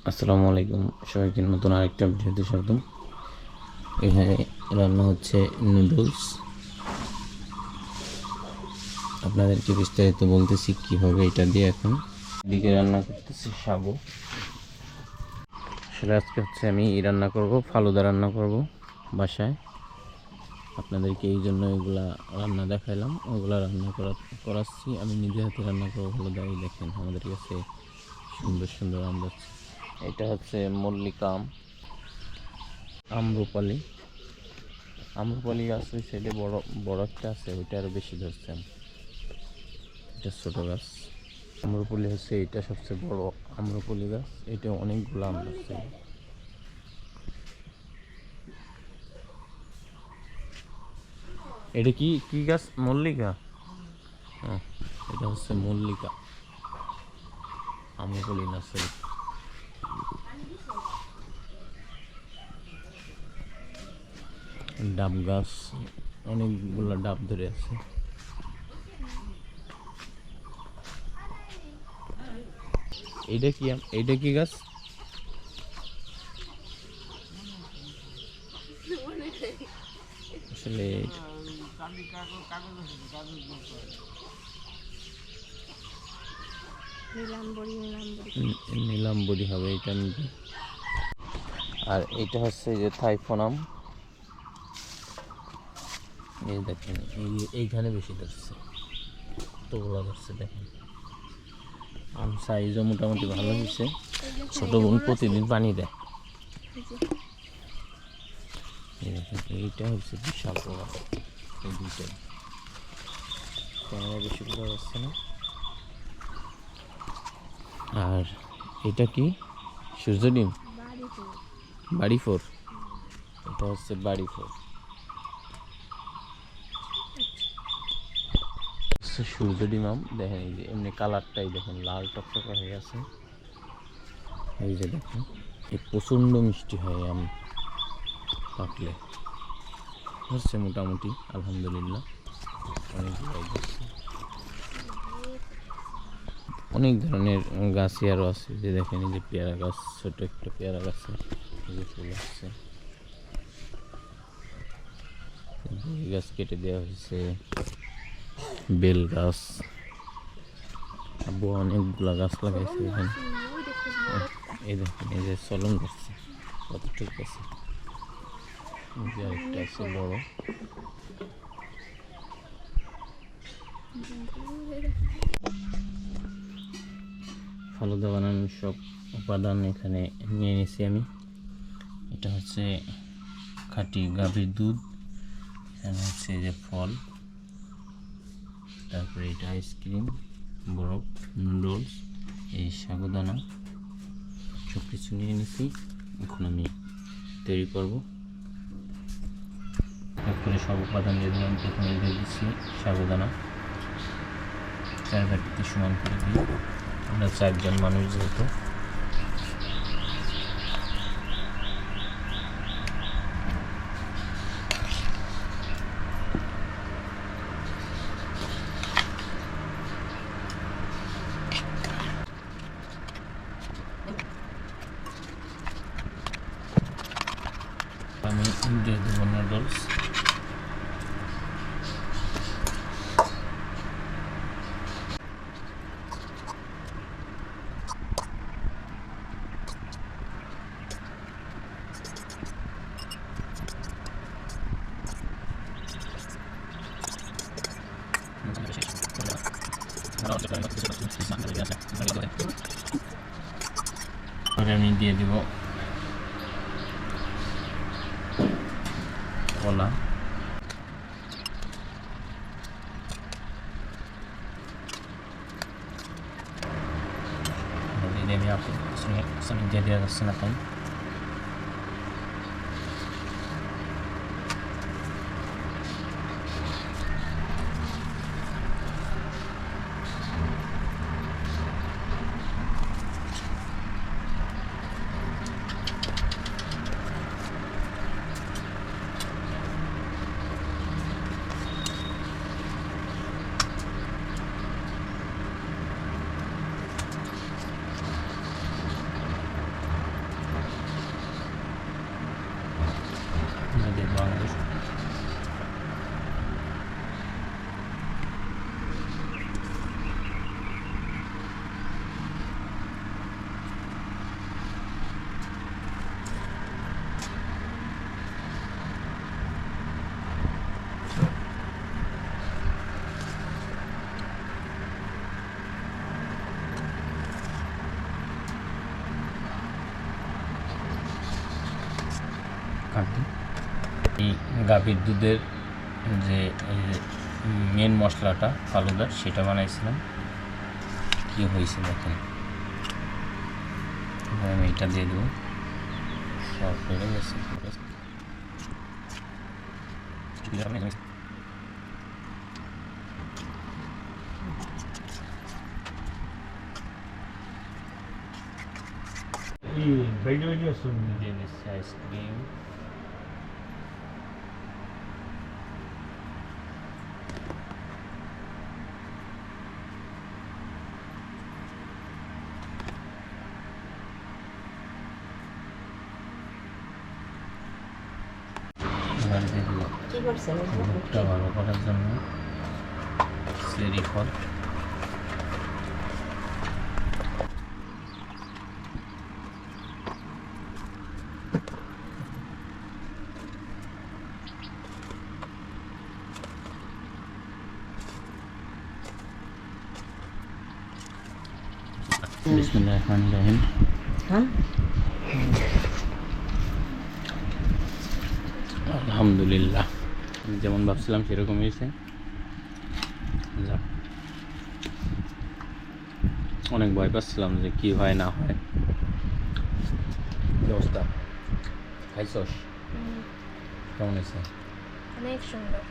আসসালামু আলাইকুম, সবাইকে নতুন আরেকটা ভিডিওতে স্বাগতম। এখানে রান্না হচ্ছে নুডলস। আপনাদেরকে বিস্তারিত বলতেছি কীভাবে এটা দিয়ে। এখন এদিকে রান্না করতেছি সাগু। আসলে আজকে হচ্ছে আমি রান্না করব, ফালুদা রান্না করব বাসায়। আপনাদেরকে এই জন্য এগুলা রান্না দেখাইলাম, ওগুলা রান্না করাচ্ছি। আমি নিজে হাতে রান্না করবো ফালুদা। এই দেখেন আমাদের কাছে সুন্দর সুন্দর আম যাচ্ছে। এটা হচ্ছে মল্লিকা আম, আম্রপালি গাছ। ওই সাইডে বড় বড় একটা আছে, ওইটা আরও বেশি ধরছে। এটা ছোটো গাছ। আম্রপালি হচ্ছে এটা সবচেয়ে বড় আম্রপালি গাছ। এটা অনেকগুলো আম ধরছে। এটা কি কি গাছ? মল্লিকা। হ্যাঁ, এটা হচ্ছে মল্লিকা, আম্রপালি নার্সারি। ডাব গাছ, অনেকগুলো ডাব ধরে আছে। এইটা কি এইটা কি গাছ? আসলে নীলাম্বরী হবে এটা। আর এটা হচ্ছে যে থাইফোনাম। এই দেখেন এইখানে বেশি ধরছে, কতগুলো ধরছে দেখেন। আম সাইজও মোটামুটি ভালো হয়েছে। ছোট বোন প্রতিদিন পানি দেয়। এইটা হচ্ছে বিশাল বড়। এই দুইটাই ক্যামেরা বেশি বোঝা যাচ্ছে না। আর এটা কি? সূর্য ডিম, বাড়ি ফোর। এটা হচ্ছে বাড়ি ফোর। সূর্য ডিম আম দেখেন, এই যে এমনি কালারটাই দেখেন, লাল টকটকে হয়ে আছে। এই যে দেখেন, এই প্রচণ্ড মিষ্টি হয় আম পাকলে। হচ্ছে মোটামুটি আলহামদুলিল্লাহ অনেকগুলো ধরছে। অনেক ধরনের গাছই আরও আছে। যে দেখেন এই যে পেয়ারা গাছ, ছোট একটা পেয়ারা গাছে এই যে ফুল আসছে। এই গাছ কেটে দেওয়া হয়েছে। বেল গাছ, আব্বু অনেকগুলা গাছ লাগাইছে এখানে। এই দেখেন এই যে চলন গাছে কতটুকু আছে। যে আরেকটা আছে বড়। ফালুদা বানানোর সব উপাদান এখানে নিয়ে নিয়েছি আমি। এটা হচ্ছে খাঁটি গাভীর দুধ, এখানে হচ্ছে যে ফল, তারপরে এটা আইসক্রিম, বরফ, নুডলস, এই সাগুদানা, সব কিছু নিয়ে নিছি। এখন আমি তৈরি করব। তারপরে সব উপাদান দিয়ে দিলাম। প্রথমে দিয়ে দিচ্ছি সাগুদানা, চারপাশে সমান করে দিই। আমরা 4 জন মানুষ যেহেতু। আমি দিয়ে দেবো নুডলস। আমি দিয়ে দিব কলা। Ini aku sering jadi senatan. খাঁটি গাভীর দুধের যে মেন মশলাটা ফালুদার সেটা বানাইছিলাম। কি হয়েছে দেখেন, আমি এটা দিয়ে দেবো। সব হয়ে গেছে। দিয়ে দিচ্ছি আইসক্রিম। এবার দিয়ে দিল দুধটা ভালো করার জন্য চেরি ফল। বিসমিল্লাহিররহমানিররহিম। আলহামদুলিল্লাহ, যেমন ভাবছিলাম সেরকম হয়েছে। যাক, অনেক ভয় পাচ্ছিলাম যে কি হয় না হয়। কি অবস্থা, খাইছস? কেমন হয়েছে? অনেক সুন্দর।